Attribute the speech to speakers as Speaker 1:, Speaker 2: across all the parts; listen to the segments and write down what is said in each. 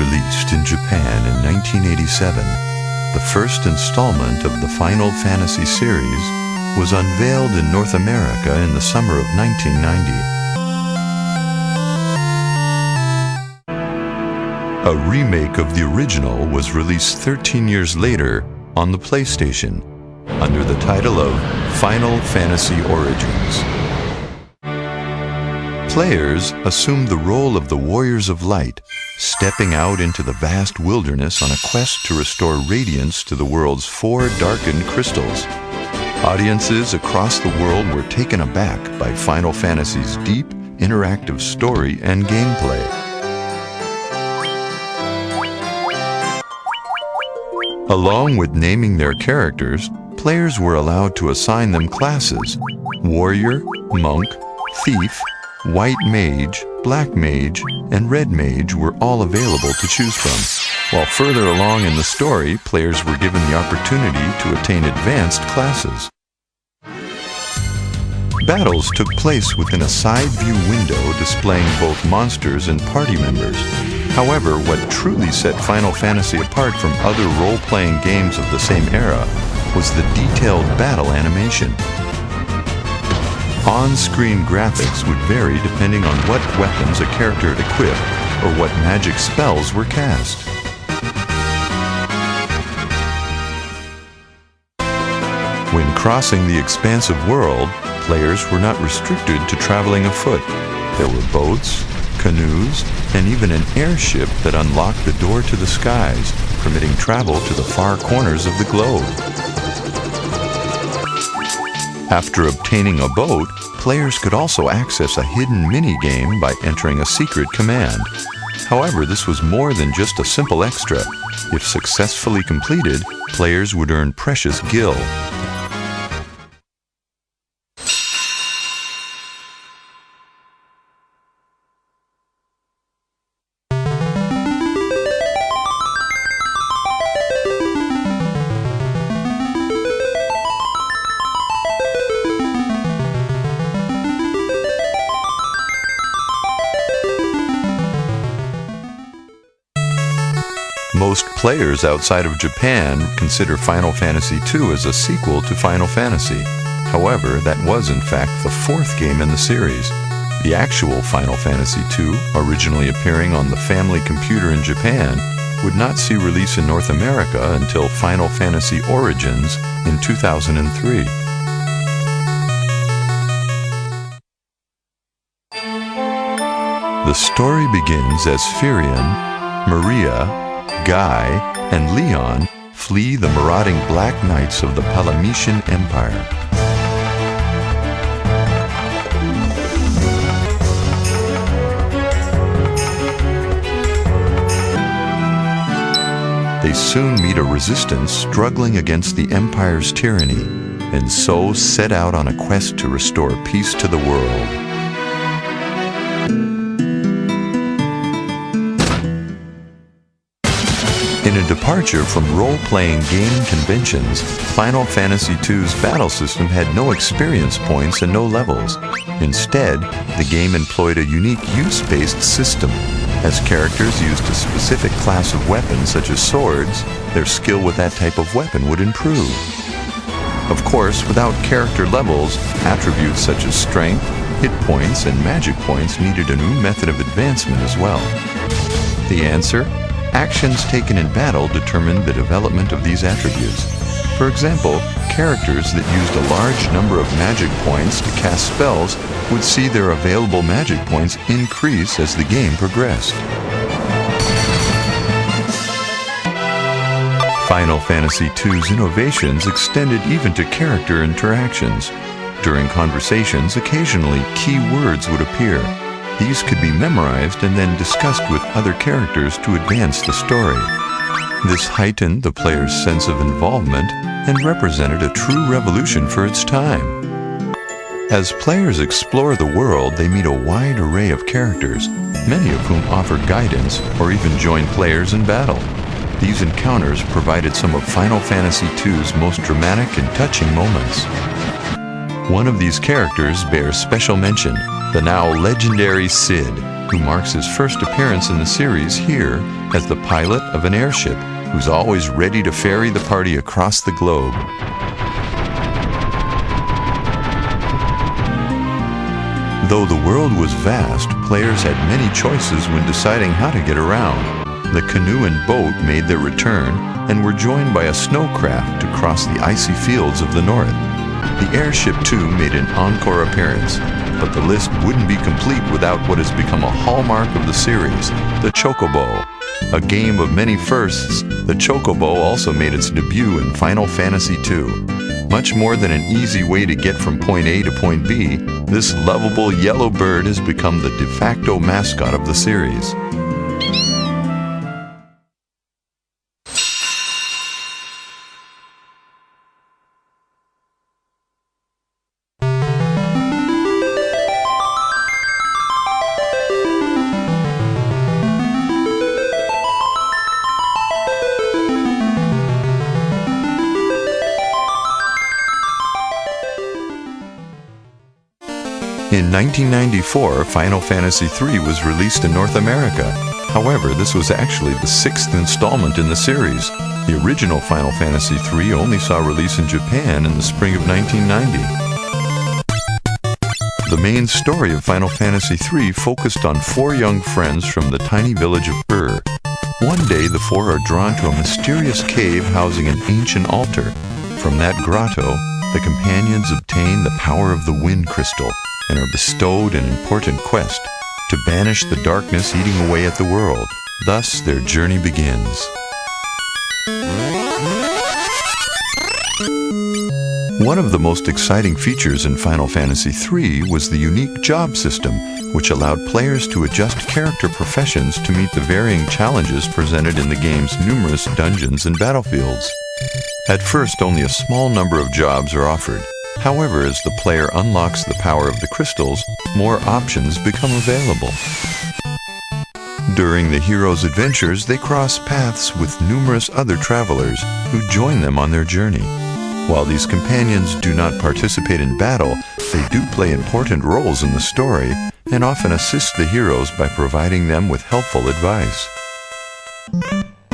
Speaker 1: released in Japan in 1987, the first installment of the Final Fantasy series was unveiled in North America in the summer of 1990. A remake of the original was released 13 years later on the PlayStation under the title of Final Fantasy Origins. Players assumed the role of the Warriors of Light, stepping out into the vast wilderness on a quest to restore radiance to the world's 4 darkened crystals. Audiences across the world were taken aback by Final Fantasy's deep, interactive story and gameplay. Along with naming their characters, players were allowed to assign them classes: Warrior, Monk, Thief, White Mage, Black Mage, and Red Mage were all available to choose from. While further along in the story, players were given the opportunity to attain advanced classes. Battles took place within a side view window displaying both monsters and party members. However, what truly set Final Fantasy apart from other role-playing games of the same era was the detailed battle animation. On-screen graphics would vary depending on what weapons a character had equipped or what magic spells were cast. When crossing the expansive world, players were not restricted to traveling afoot. There were boats, canoes, and even an airship that unlocked the door to the skies, permitting travel to the far corners of the globe. After obtaining a boat, players could also access a hidden mini-game by entering a secret command. However, this was more than just a simple extra. If successfully completed, players would earn precious gil. Most players outside of Japan consider Final Fantasy II as a sequel to Final Fantasy. However, that was in fact the 4th game in the series. The actual Final Fantasy II, originally appearing on the family computer in Japan, would not see release in North America until Final Fantasy Origins in 2003. The story begins as Firion, Maria, Guy, and Leon flee the marauding Black Knights of the Palametian Empire. They soon meet a resistance struggling against the Empire's tyranny, and so set out on a quest to restore peace to the world. In a departure from role-playing game conventions, Final Fantasy II's battle system had no experience points and no levels. Instead, the game employed a unique use-based system. As characters used a specific class of weapons such as swords, their skill with that type of weapon would improve. Of course, without character levels, attributes such as strength, hit points, and magic points needed a new method of advancement as well. The answer? Actions taken in battle determined the development of these attributes. For example, characters that used a large number of magic points to cast spells would see their available magic points increase as the game progressed. Final Fantasy II's innovations extended even to character interactions. During conversations, occasionally key words would appear. These could be memorized and then discussed with other characters to advance the story. This heightened the player's sense of involvement and represented a true revolution for its time. As players explore the world, they meet a wide array of characters, many of whom offer guidance or even join players in battle. These encounters provided some of Final Fantasy II's most dramatic and touching moments. One of these characters bears special mention, the now legendary Cid, who marks his first appearance in the series here as the pilot of an airship who's always ready to ferry the party across the globe. Though the world was vast, players had many choices when deciding how to get around. The canoe and boat made their return and were joined by a snowcraft to cross the icy fields of the north. The airship too made an encore appearance, but the list wouldn't be complete without what has become a hallmark of the series, the Chocobo. A game of many firsts, the Chocobo also made its debut in Final Fantasy II. Much more than an easy way to get from point A to point B, this lovable yellow bird has become the de facto mascot of the series. In 1994, Final Fantasy III was released in North America. However, this was actually the 6th installment in the series. The original Final Fantasy III only saw release in Japan in the spring of 1990. The main story of Final Fantasy III focused on 4 young friends from the tiny village of Ur. One day, the 4 are drawn to a mysterious cave housing an ancient altar. From that grotto, the companions obtain the power of the Wind Crystal and are bestowed an important quest to banish the darkness eating away at the world. Thus, their journey begins. One of the most exciting features in Final Fantasy III was the unique job system, which allowed players to adjust character professions to meet the varying challenges presented in the game's numerous dungeons and battlefields. At first, only a small number of jobs are offered. However, as the player unlocks the power of the crystals, more options become available. During the hero's adventures, they cross paths with numerous other travelers who join them on their journey. While these companions do not participate in battle, they do play important roles in the story and often assist the heroes by providing them with helpful advice.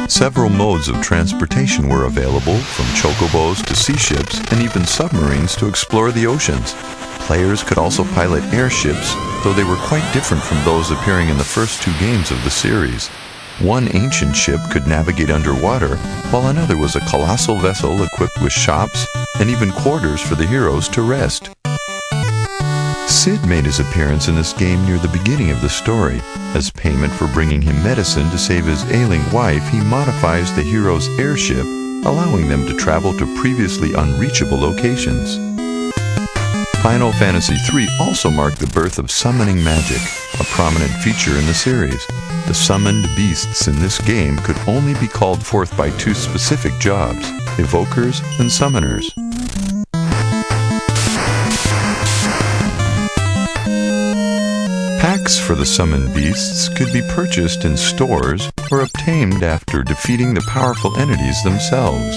Speaker 1: Several modes of transportation were available, from chocobos to sea ships and even submarines to explore the oceans. Players could also pilot airships, though they were quite different from those appearing in the first 2 games of the series. One ancient ship could navigate underwater, while another was a colossal vessel equipped with shops and even quarters for the heroes to rest. Sid made his appearance in this game near the beginning of the story. As payment for bringing him medicine to save his ailing wife, he modifies the hero's airship, allowing them to travel to previously unreachable locations. Final Fantasy III also marked the birth of summoning magic, a prominent feature in the series. The summoned beasts in this game could only be called forth by 2 specific jobs, evokers and summoners. Packs for the summoned beasts could be purchased in stores or obtained after defeating the powerful entities themselves.